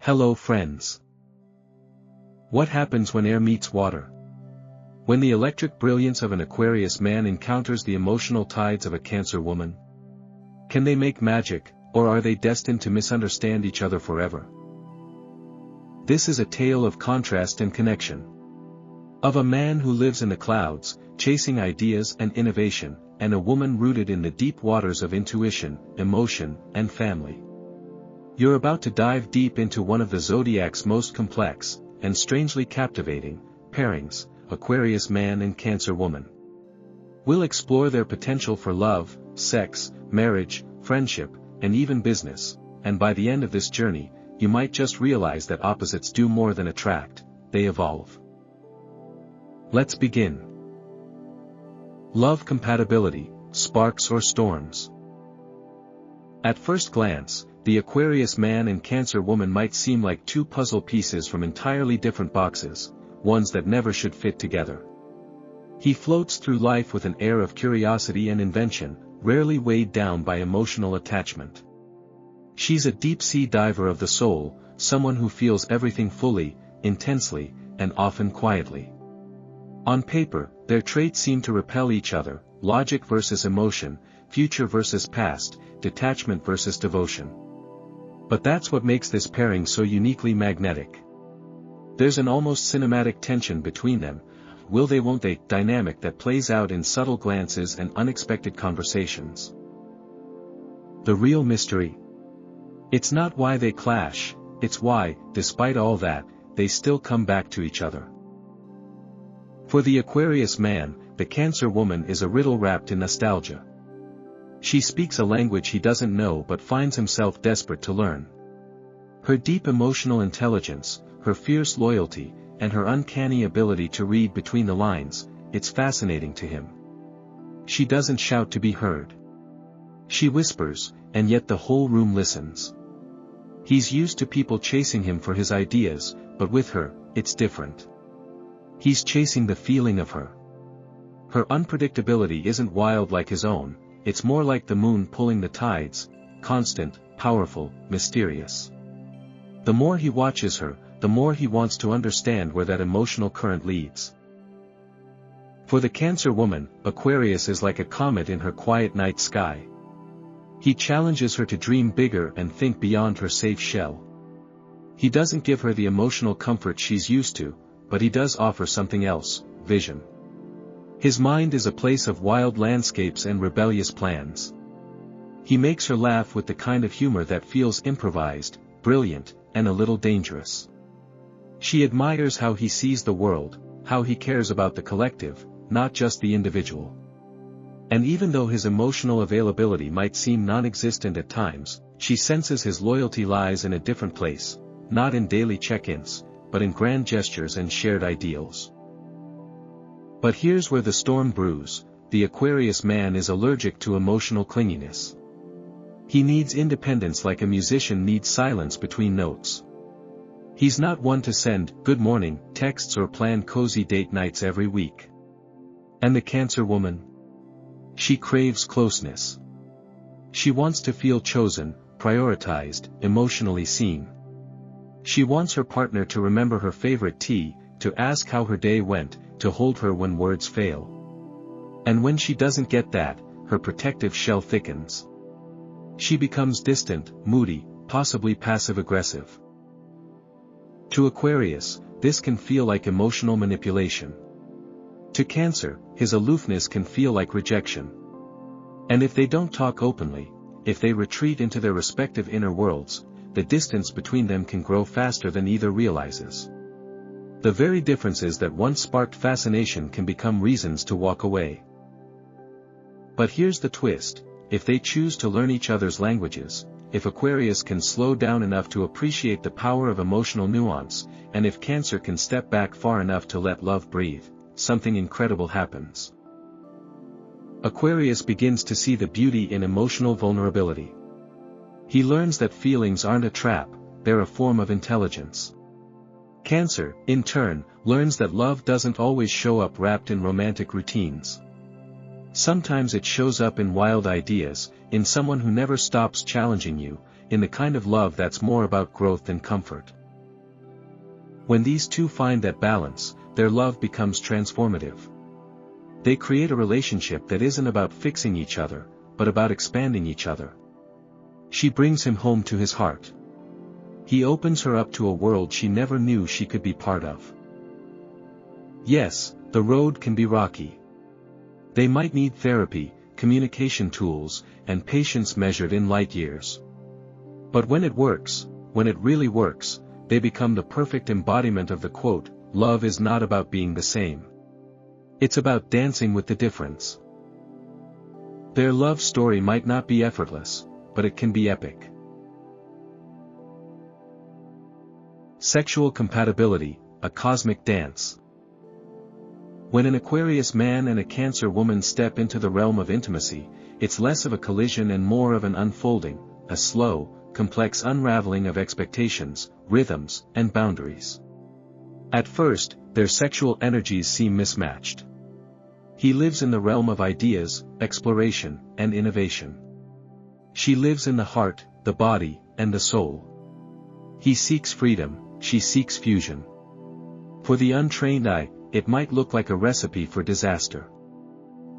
Hello friends. What happens when air meets water? When the electric brilliance of an Aquarius man encounters the emotional tides of a Cancer woman? Can they make magic, or are they destined to misunderstand each other forever? This is a tale of contrast and connection. Of a man who lives in the clouds, chasing ideas and innovation, and a woman rooted in the deep waters of intuition, emotion, and family. You're about to dive deep into one of the zodiac's most complex, and strangely captivating, pairings, Aquarius man and Cancer woman. We'll explore their potential for love, sex, marriage, friendship, and even business, and by the end of this journey, you might just realize that opposites do more than attract, they evolve. Let's begin. Love compatibility, sparks or storms. At first glance, the Aquarius man and Cancer woman might seem like two puzzle pieces from entirely different boxes, ones that never should fit together. He floats through life with an air of curiosity and invention, rarely weighed down by emotional attachment. She's a deep-sea diver of the soul, someone who feels everything fully, intensely, and often quietly. On paper, their traits seem to repel each other, logic versus emotion, future versus past, detachment versus devotion. But that's what makes this pairing so uniquely magnetic. There's an almost cinematic tension between them, will they won't they dynamic that plays out in subtle glances and unexpected conversations. The real mystery? It's not why they clash, it's why, despite all that, they still come back to each other. For the Aquarius man, the Cancer woman is a riddle wrapped in nostalgia. She speaks a language he doesn't know but finds himself desperate to learn. Her deep emotional intelligence, her fierce loyalty, and her uncanny ability to read between the lines, it's fascinating to him. She doesn't shout to be heard. She whispers, and yet the whole room listens. He's used to people chasing him for his ideas, but with her, it's different. He's chasing the feeling of her. Her unpredictability isn't wild like his own, it's more like the moon pulling the tides, constant, powerful, mysterious. The more he watches her, the more he wants to understand where that emotional current leads. For the Cancer woman, Aquarius is like a comet in her quiet night sky. He challenges her to dream bigger and think beyond her safe shell. He doesn't give her the emotional comfort she's used to, but he does offer something else, vision. His mind is a place of wild landscapes and rebellious plans. He makes her laugh with the kind of humor that feels improvised, brilliant, and a little dangerous. She admires how he sees the world, how he cares about the collective, not just the individual. And even though his emotional availability might seem non-existent at times, she senses his loyalty lies in a different place, not in daily check-ins, but in grand gestures and shared ideals. But here's where the storm brews, the Aquarius man is allergic to emotional clinginess. He needs independence like a musician needs silence between notes. He's not one to send "good morning" texts or plan cozy date nights every week. And the Cancer woman? She craves closeness. She wants to feel chosen, prioritized, emotionally seen. She wants her partner to remember her favorite tea, to ask how her day went, to hold her when words fail. And when she doesn't get that, her protective shell thickens. She becomes distant, moody, possibly passive-aggressive. To Aquarius, this can feel like emotional manipulation. To Cancer, his aloofness can feel like rejection. And if they don't talk openly, if they retreat into their respective inner worlds, the distance between them can grow faster than either realizes. The very differences that once sparked fascination can become reasons to walk away. But here's the twist, if they choose to learn each other's languages, if Aquarius can slow down enough to appreciate the power of emotional nuance, and if Cancer can step back far enough to let love breathe, something incredible happens. Aquarius begins to see the beauty in emotional vulnerability. He learns that feelings aren't a trap, they're a form of intelligence. Cancer, in turn, learns that love doesn't always show up wrapped in romantic routines. Sometimes it shows up in wild ideas, in someone who never stops challenging you, in the kind of love that's more about growth than comfort. When these two find that balance, their love becomes transformative. They create a relationship that isn't about fixing each other, but about expanding each other. She brings him home to his heart. He opens her up to a world she never knew she could be part of. Yes, the road can be rocky. They might need therapy, communication tools, and patience measured in light years. But when it works, when it really works, they become the perfect embodiment of the quote, "Love is not about being the same. It's about dancing with the difference." Their love story might not be effortless, but it can be epic. Sexual compatibility, a cosmic dance. When an Aquarius man and a Cancer woman step into the realm of intimacy, it's less of a collision and more of an unfolding, a slow, complex unraveling of expectations, rhythms, and boundaries. At first, their sexual energies seem mismatched. He lives in the realm of ideas, exploration, and innovation. She lives in the heart, the body, and the soul. He seeks freedom, she seeks fusion. For the untrained eye, it might look like a recipe for disaster.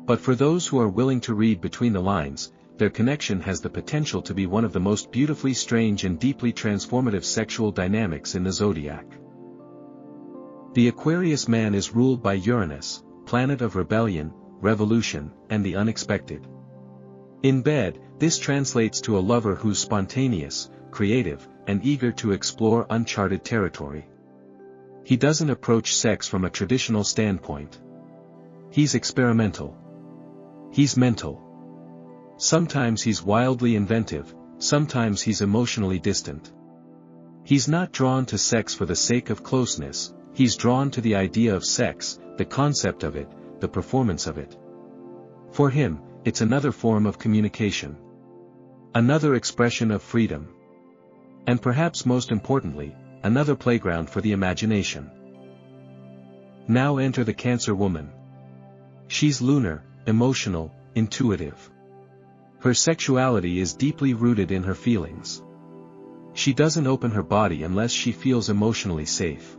But for those who are willing to read between the lines, their connection has the potential to be one of the most beautifully strange and deeply transformative sexual dynamics in the zodiac. The Aquarius man is ruled by Uranus, planet of rebellion, revolution, and the unexpected. In bed, this translates to a lover who's spontaneous, creative, and eager to explore uncharted territory. He doesn't approach sex from a traditional standpoint. He's experimental. He's mental. Sometimes he's wildly inventive, sometimes he's emotionally distant. He's not drawn to sex for the sake of closeness, he's drawn to the idea of sex, the concept of it, the performance of it. For him, it's another form of communication. Another expression of freedom. And perhaps most importantly, another playground for the imagination. Now enter the Cancer woman. She's lunar, emotional, intuitive. Her sexuality is deeply rooted in her feelings. She doesn't open her body unless she feels emotionally safe.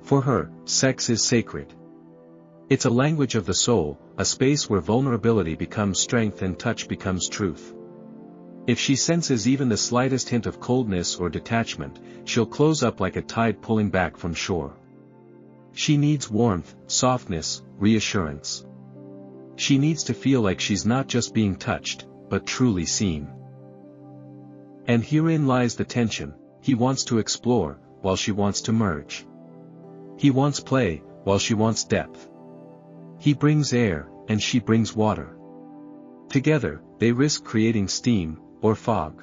For her, sex is sacred. It's a language of the soul, a space where vulnerability becomes strength and touch becomes truth. If she senses even the slightest hint of coldness or detachment, she'll close up like a tide pulling back from shore. She needs warmth, softness, reassurance. She needs to feel like she's not just being touched, but truly seen. And herein lies the tension: he wants to explore, while she wants to merge. He wants play, while she wants depth. He brings air, and she brings water. Together, they risk creating steam, or fog.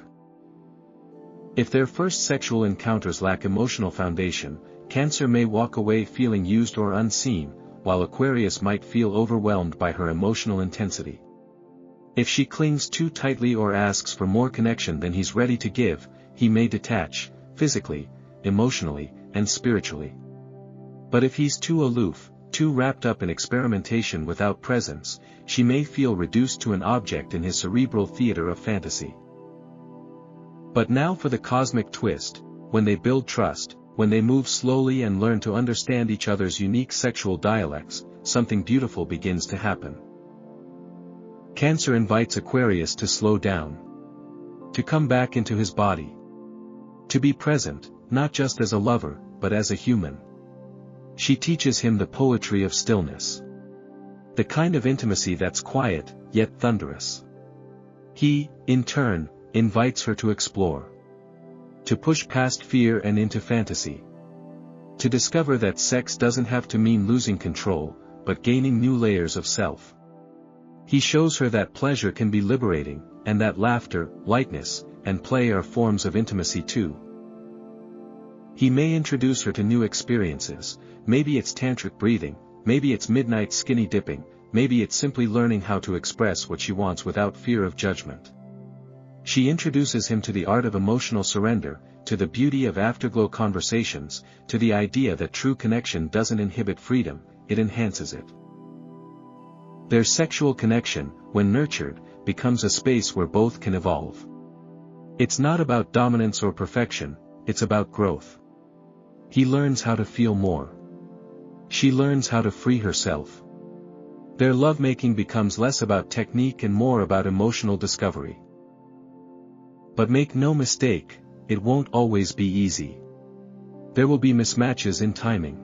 If their first sexual encounters lack emotional foundation, Cancer may walk away feeling used or unseen, while Aquarius might feel overwhelmed by her emotional intensity. If she clings too tightly or asks for more connection than he's ready to give, he may detach, physically, emotionally, and spiritually. But if he's too aloof, too wrapped up in experimentation without presence, she may feel reduced to an object in his cerebral theater of fantasy. But now for the cosmic twist: when they build trust, when they move slowly and learn to understand each other's unique sexual dialects, something beautiful begins to happen. Cancer invites Aquarius to slow down. To come back into his body. To be present, not just as a lover, but as a human. She teaches him the poetry of stillness. The kind of intimacy that's quiet, yet thunderous. He, in turn, invites her to explore. To push past fear and into fantasy. To discover that sex doesn't have to mean losing control, but gaining new layers of self. He shows her that pleasure can be liberating, and that laughter, lightness, and play are forms of intimacy too. He may introduce her to new experiences. Maybe it's tantric breathing, maybe it's midnight skinny dipping, maybe it's simply learning how to express what she wants without fear of judgment. She introduces him to the art of emotional surrender, to the beauty of afterglow conversations, to the idea that true connection doesn't inhibit freedom, it enhances it. Their sexual connection, when nurtured, becomes a space where both can evolve. It's not about dominance or perfection, it's about growth. He learns how to feel more. She learns how to free herself. Their lovemaking becomes less about technique and more about emotional discovery. But make no mistake, it won't always be easy. There will be mismatches in timing.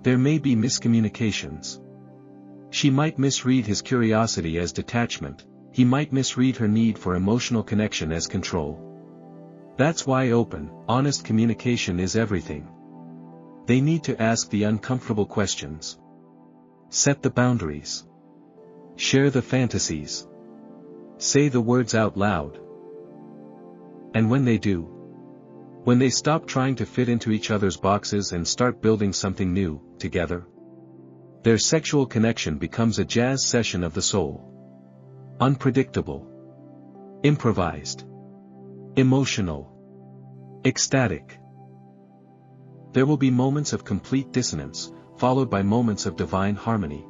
There may be miscommunications. She might misread his curiosity as detachment, he might misread her need for emotional connection as control. That's why open, honest communication is everything. They need to ask the uncomfortable questions. Set the boundaries. Share the fantasies. Say the words out loud. And when they do, when they stop trying to fit into each other's boxes and start building something new, together, their sexual connection becomes a jazz session of the soul. Unpredictable. Improvised. Emotional. Ecstatic. There will be moments of complete dissonance, followed by moments of divine harmony.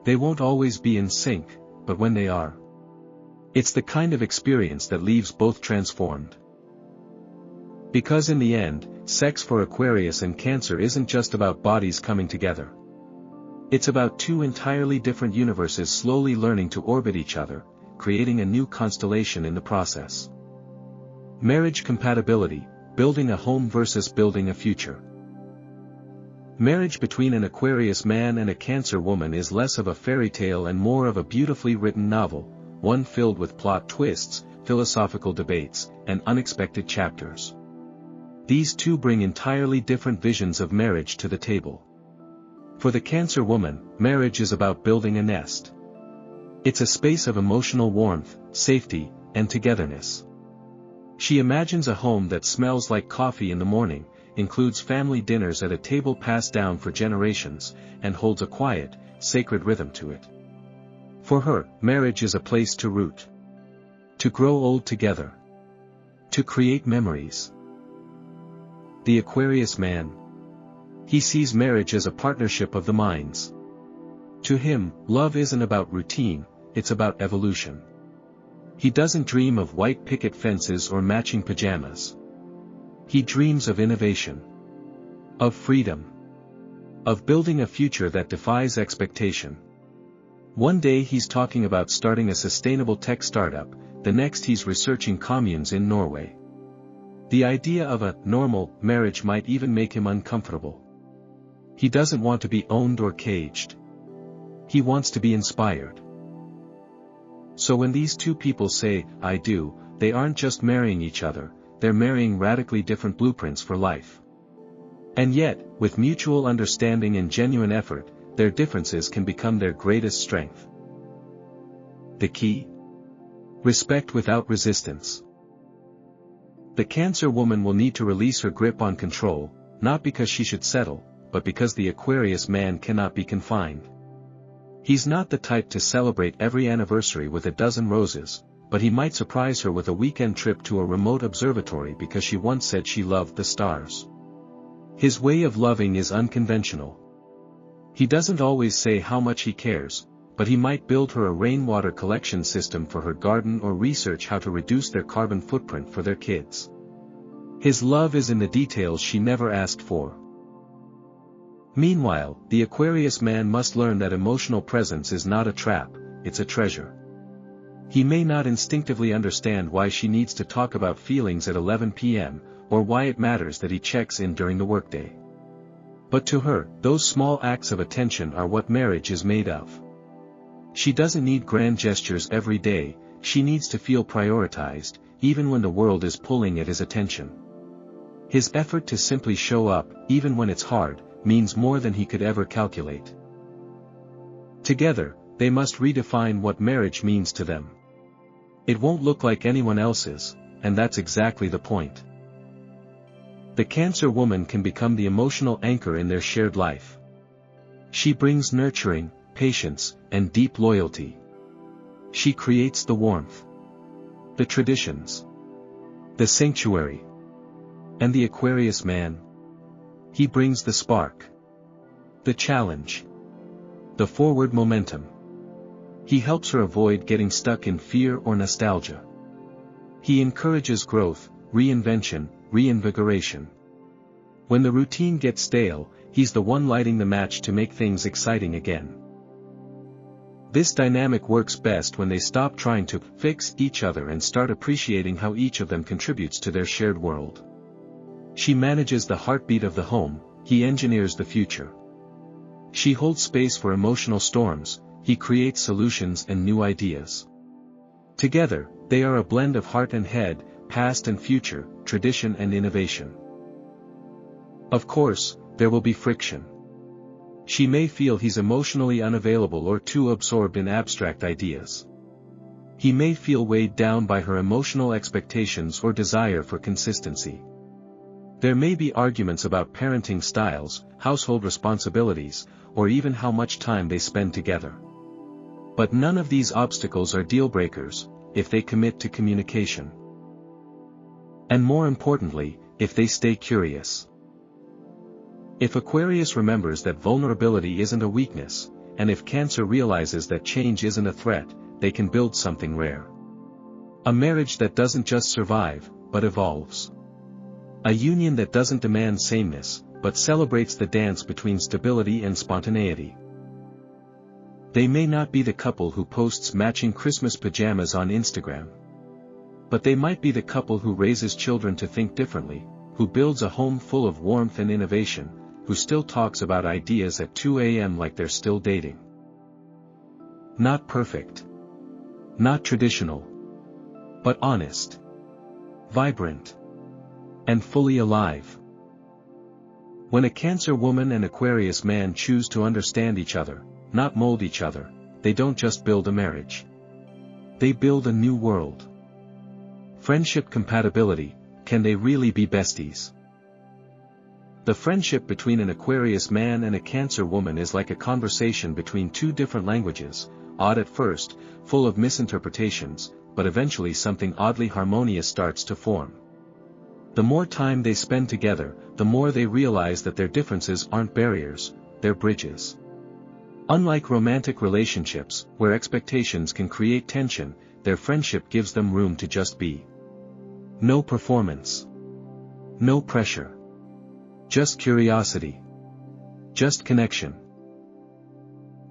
They won't always be in sync, but when they are, it's the kind of experience that leaves both transformed. Because in the end, sex for Aquarius and Cancer isn't just about bodies coming together. It's about two entirely different universes slowly learning to orbit each other, creating a new constellation in the process. Marriage compatibility, building a home versus building a future. Marriage between an Aquarius man and a Cancer woman is less of a fairy tale and more of a beautifully written novel, one filled with plot twists, philosophical debates, and unexpected chapters. These two bring entirely different visions of marriage to the table. For the Cancer woman, marriage is about building a nest. It's a space of emotional warmth, safety, and togetherness. She imagines a home that smells like coffee in the morning, includes family dinners at a table passed down for generations, and holds a quiet, sacred rhythm to it. For her, marriage is a place to root. To grow old together. To create memories. The Aquarius man. He sees marriage as a partnership of the minds. To him, love isn't about routine, it's about evolution. He doesn't dream of white picket fences or matching pajamas. He dreams of innovation. Of freedom. Of building a future that defies expectation. One day he's talking about starting a sustainable tech startup, the next he's researching communes in Norway. The idea of a normal marriage might even make him uncomfortable. He doesn't want to be owned or caged. He wants to be inspired. So when these two people say, "I do," they aren't just marrying each other, they're marrying radically different blueprints for life. And yet, with mutual understanding and genuine effort, their differences can become their greatest strength. The key? Respect without resistance. The Cancer woman will need to release her grip on control, not because she should settle, but because the Aquarius man cannot be confined. He's not the type to celebrate every anniversary with a dozen roses, but he might surprise her with a weekend trip to a remote observatory because she once said she loved the stars. His way of loving is unconventional. He doesn't always say how much he cares, but he might build her a rainwater collection system for her garden or research how to reduce their carbon footprint for their kids. His love is in the details she never asked for. Meanwhile, the Aquarius man must learn that emotional presence is not a trap, it's a treasure. He may not instinctively understand why she needs to talk about feelings at 11 p.m., or why it matters that he checks in during the workday. But to her, those small acts of attention are what marriage is made of. She doesn't need grand gestures every day, she needs to feel prioritized, even when the world is pulling at his attention. His effort to simply show up, even when it's hard, means more than he could ever calculate. Together, they must redefine what marriage means to them. It won't look like anyone else's, and that's exactly the point. The Cancer woman can become the emotional anchor in their shared life. She brings nurturing, patience, and deep loyalty. She creates the warmth, the traditions, the sanctuary. And the Aquarius man? He brings the spark, the challenge, the forward momentum. He helps her avoid getting stuck in fear or nostalgia. He encourages growth, reinvention, reinvigoration. When the routine gets stale, he's the one lighting the match to make things exciting again. This dynamic works best when they stop trying to fix each other and start appreciating how each of them contributes to their shared world. She manages the heartbeat of the home, he engineers the future. She holds space for emotional storms, he creates solutions and new ideas. Together, they are a blend of heart and head, past and future, tradition and innovation. Of course, there will be friction. She may feel he's emotionally unavailable or too absorbed in abstract ideas. He may feel weighed down by her emotional expectations or desire for consistency. There may be arguments about parenting styles, household responsibilities, or even how much time they spend together. But none of these obstacles are deal breakers, if they commit to communication. And more importantly, if they stay curious. If Aquarius remembers that vulnerability isn't a weakness, and if Cancer realizes that change isn't a threat, they can build something rare. A marriage that doesn't just survive, but evolves. A union that doesn't demand sameness, but celebrates the dance between stability and spontaneity. They may not be the couple who posts matching Christmas pajamas on Instagram. But they might be the couple who raises children to think differently, who builds a home full of warmth and innovation, who still talks about ideas at 2 a.m. like they're still dating. Not perfect. Not traditional. But honest. Vibrant. And fully alive. When a Cancer woman and Aquarius man choose to understand each other, not mold each other, they don't just build a marriage. They build a new world. Friendship compatibility, can they really be besties? The friendship between an Aquarius man and a Cancer woman is like a conversation between two different languages, odd at first, full of misinterpretations, but eventually something oddly harmonious starts to form. The more time they spend together, the more they realize that their differences aren't barriers, they're bridges. Unlike romantic relationships, where expectations can create tension, their friendship gives them room to just be. No performance. No pressure. Just curiosity. Just connection.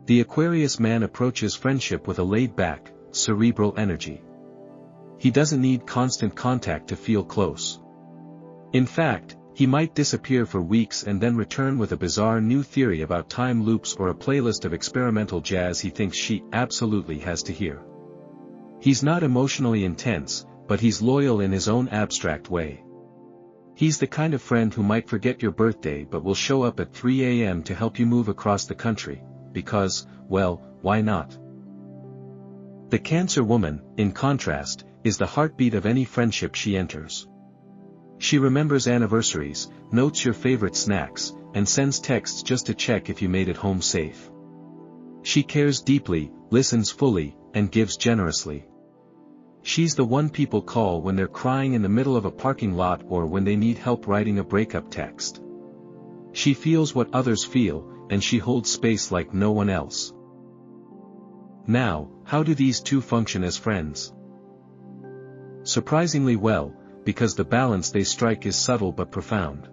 The Aquarius man approaches friendship with a laid-back, cerebral energy. He doesn't need constant contact to feel close. In fact, he might disappear for weeks and then return with a bizarre new theory about time loops or a playlist of experimental jazz he thinks she absolutely has to hear. He's not emotionally intense, but he's loyal in his own abstract way. He's the kind of friend who might forget your birthday but will show up at 3 a.m. to help you move across the country, because, well, why not? The Cancer woman, in contrast, is the heartbeat of any friendship she enters. She remembers anniversaries, notes your favorite snacks, and sends texts just to check if you made it home safe. She cares deeply, listens fully, and gives generously. She's the one people call when they're crying in the middle of a parking lot or when they need help writing a breakup text. She feels what others feel, and she holds space like no one else. Now, how do these two function as friends? Surprisingly well, because the balance they strike is subtle but profound.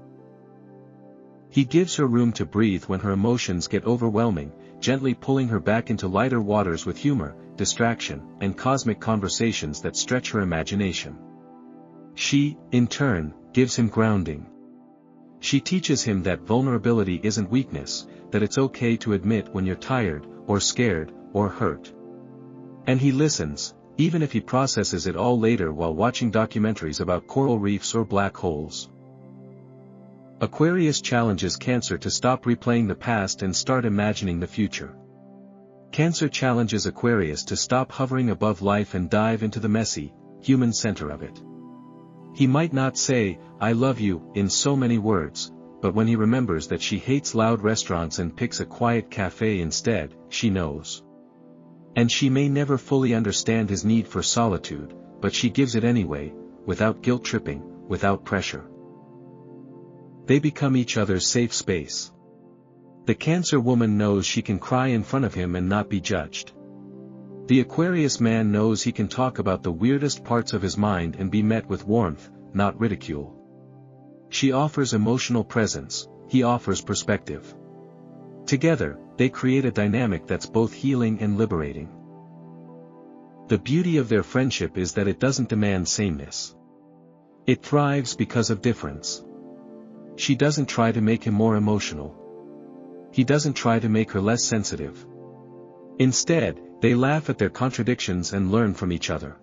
He gives her room to breathe when her emotions get overwhelming, gently pulling her back into lighter waters with humor, distraction, and cosmic conversations that stretch her imagination. She, in turn, gives him grounding. She teaches him that vulnerability isn't weakness, that it's okay to admit when you're tired, or scared, or hurt. And he listens, even if he processes it all later while watching documentaries about coral reefs or black holes. Aquarius challenges Cancer to stop replaying the past and start imagining the future. Cancer challenges Aquarius to stop hovering above life and dive into the messy, human center of it. He might not say, "I love you," in so many words, but when he remembers that she hates loud restaurants and picks a quiet cafe instead, she knows. And she may never fully understand his need for solitude, but she gives it anyway, without guilt-tripping, without pressure. They become each other's safe space. The Cancer woman knows she can cry in front of him and not be judged. The Aquarius man knows he can talk about the weirdest parts of his mind and be met with warmth, not ridicule. She offers emotional presence, he offers perspective. Together, they create a dynamic that's both healing and liberating. The beauty of their friendship is that it doesn't demand sameness. It thrives because of difference. She doesn't try to make him more emotional. He doesn't try to make her less sensitive. Instead, they laugh at their contradictions and learn from each other.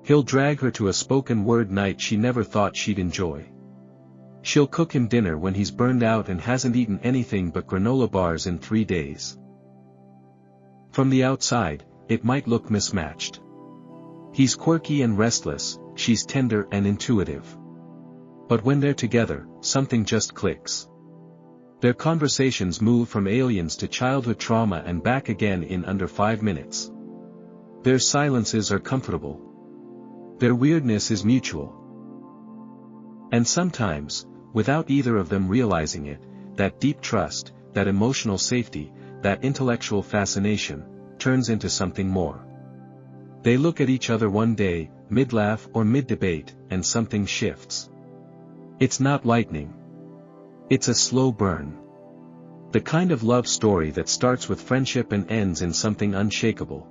He'll drag her to a spoken word night she never thought she'd enjoy. She'll cook him dinner when he's burned out and hasn't eaten anything but granola bars in 3 days. From the outside, it might look mismatched. He's quirky and restless, she's tender and intuitive. But when they're together, something just clicks. Their conversations move from aliens to childhood trauma and back again in under 5 minutes. Their silences are comfortable. Their weirdness is mutual. And sometimes, without either of them realizing it, that deep trust, that emotional safety, that intellectual fascination, turns into something more. They look at each other one day, mid-laugh or mid-debate, and something shifts. It's not lightning. It's a slow burn. The kind of love story that starts with friendship and ends in something unshakable.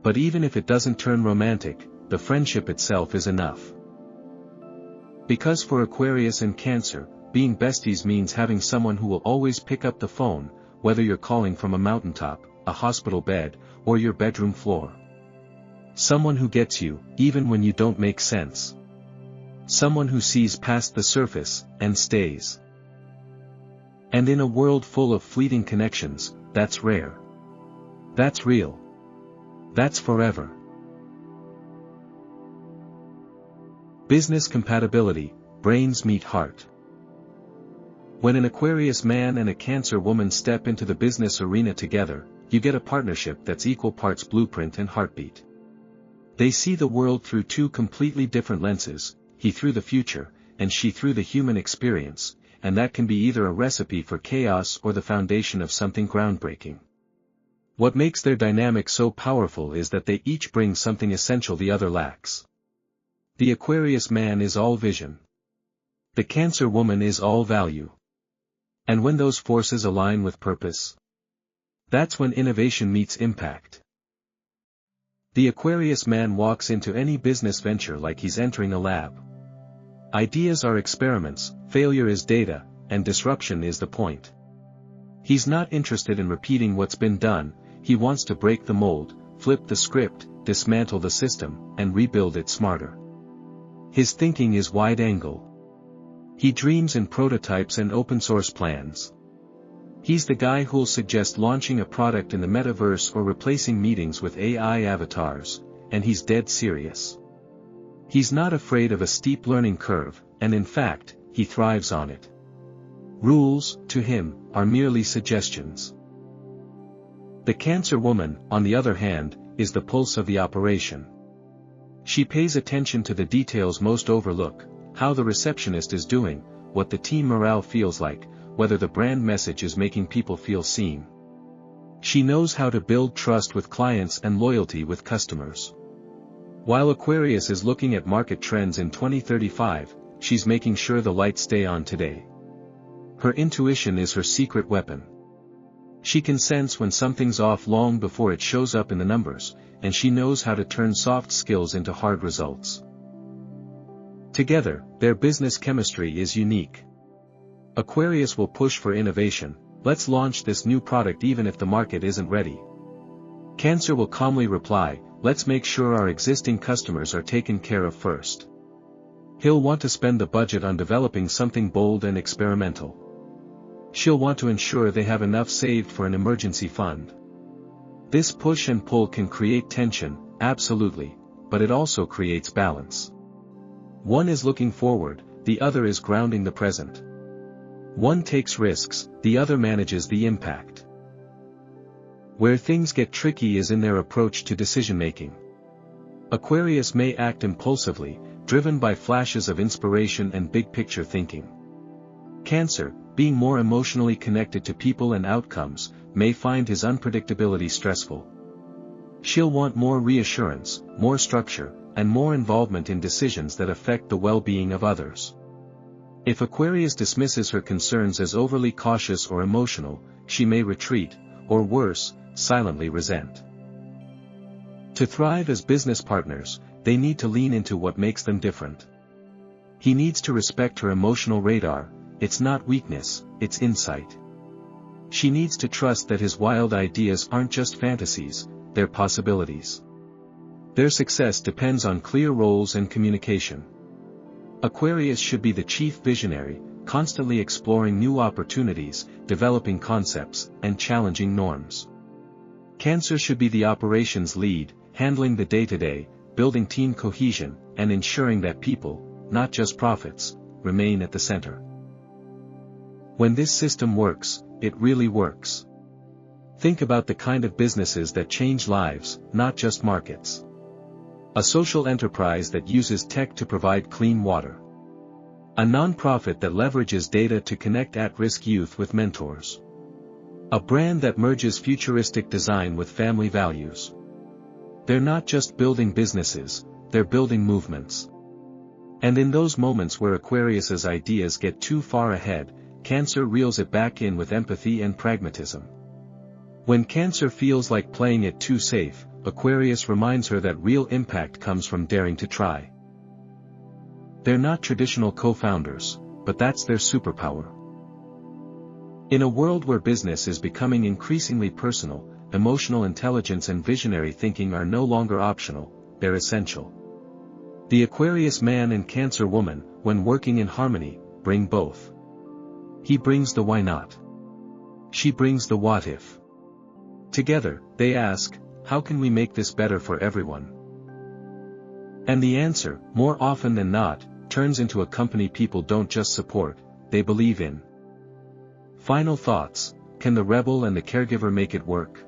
But even if it doesn't turn romantic, the friendship itself is enough. Because for Aquarius and Cancer, being besties means having someone who will always pick up the phone, whether you're calling from a mountaintop, a hospital bed, or your bedroom floor. Someone who gets you, even when you don't make sense. Someone who sees past the surface, and stays. And in a world full of fleeting connections, that's rare. That's real. That's forever. Business compatibility, brains meet heart. When an Aquarius man and a Cancer woman step into the business arena together, you get a partnership that's equal parts blueprint and heartbeat. They see the world through 2 completely different lenses, he through the future, and she through the human experience, and that can be either a recipe for chaos or the foundation of something groundbreaking. What makes their dynamic so powerful is that they each bring something essential the other lacks. The Aquarius man is all vision. The Cancer woman is all value. And when those forces align with purpose, that's when innovation meets impact. The Aquarius man walks into any business venture like he's entering a lab. Ideas are experiments, failure is data, and disruption is the point. He's not interested in repeating what's been done, he wants to break the mold, flip the script, dismantle the system, and rebuild it smarter. His thinking is wide-angle. He dreams in prototypes and open-source plans. He's the guy who'll suggest launching a product in the metaverse or replacing meetings with AI avatars, and he's dead serious. He's not afraid of a steep learning curve, and in fact, he thrives on it. Rules, to him, are merely suggestions. The Cancer woman, on the other hand, is the pulse of the operation. She pays attention to the details most overlook, how the receptionist is doing, what the team morale feels like, whether the brand message is making people feel seen. She knows how to build trust with clients and loyalty with customers. While Aquarius is looking at market trends in 2035, she's making sure the lights stay on today. Her intuition is her secret weapon. She can sense when something's off long before it shows up in the numbers, and she knows how to turn soft skills into hard results. Together, their business chemistry is unique. Aquarius will push for innovation, let's launch this new product even if the market isn't ready. Cancer will calmly reply, let's make sure our existing customers are taken care of first. He'll want to spend the budget on developing something bold and experimental. She'll want to ensure they have enough saved for an emergency fund. This push and pull can create tension, absolutely, but it also creates balance. One is looking forward, the other is grounding the present. One takes risks, the other manages the impact. Where things get tricky is in their approach to decision-making. Aquarius may act impulsively, driven by flashes of inspiration and big-picture thinking. Cancer, being more emotionally connected to people and outcomes, may find his unpredictability stressful. She'll want more reassurance, more structure, and more involvement in decisions that affect the well-being of others. If Aquarius dismisses her concerns as overly cautious or emotional, she may retreat, or worse, silently resent. To thrive as business partners, they need to lean into what makes them different. He needs to respect her emotional radar. It's not weakness, it's insight. She needs to trust that his wild ideas aren't just fantasies, they're possibilities. Their success depends on clear roles and communication. Aquarius should be the chief visionary, constantly exploring new opportunities, developing concepts, and challenging norms. Cancer should be the operations lead, handling the day-to-day, building team cohesion, and ensuring that people, not just profits, remain at the center. When this system works, it really works. Think about the kind of businesses that change lives, not just markets. A social enterprise that uses tech to provide clean water. A non-profit that leverages data to connect at-risk youth with mentors. A brand that merges futuristic design with family values. They're not just building businesses, they're building movements. And in those moments where Aquarius's ideas get too far ahead, Cancer reels it back in with empathy and pragmatism. When Cancer feels like playing it too safe, Aquarius reminds her that real impact comes from daring to try. They're not traditional co-founders, but that's their superpower. In a world where business is becoming increasingly personal, emotional intelligence and visionary thinking are no longer optional, they're essential. The Aquarius man and Cancer woman, when working in harmony, bring both. He brings the why not. She brings the what if. Together, they ask, how can we make this better for everyone? And the answer, more often than not, turns into a company people don't just support, they believe in. Final thoughts: can the rebel and the caregiver make it work?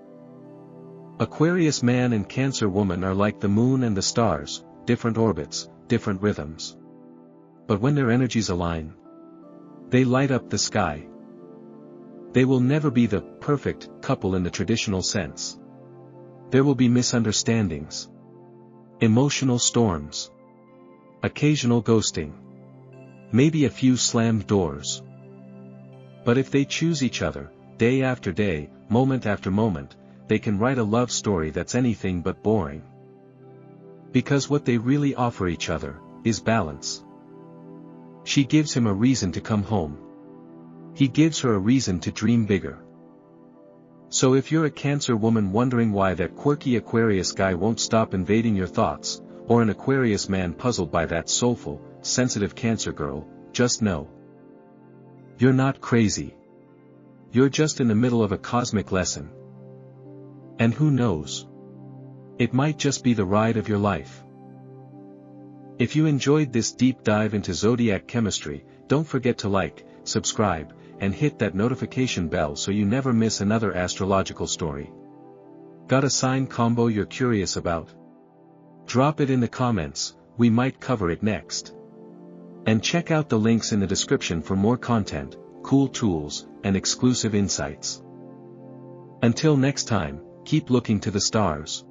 Aquarius man and Cancer woman are like the moon and the stars, different orbits, different rhythms. But when their energies align, they light up the sky. They will never be the perfect couple in the traditional sense. There will be misunderstandings, emotional storms, occasional ghosting, maybe a few slammed doors. But if they choose each other, day after day, moment after moment, they can write a love story that's anything but boring. Because what they really offer each other is balance. She gives him a reason to come home. He gives her a reason to dream bigger. So if you're a Cancer woman wondering why that quirky Aquarius guy won't stop invading your thoughts, or an Aquarius man puzzled by that soulful, sensitive Cancer girl, just know: you're not crazy. You're just in the middle of a cosmic lesson. And who knows? It might just be the ride of your life. If you enjoyed this deep dive into zodiac chemistry, don't forget to like, subscribe, and hit that notification bell so you never miss another astrological story. Got a sign combo you're curious about? Drop it in the comments, we might cover it next. And check out the links in the description for more content, cool tools, and exclusive insights. Until next time, keep looking to the stars.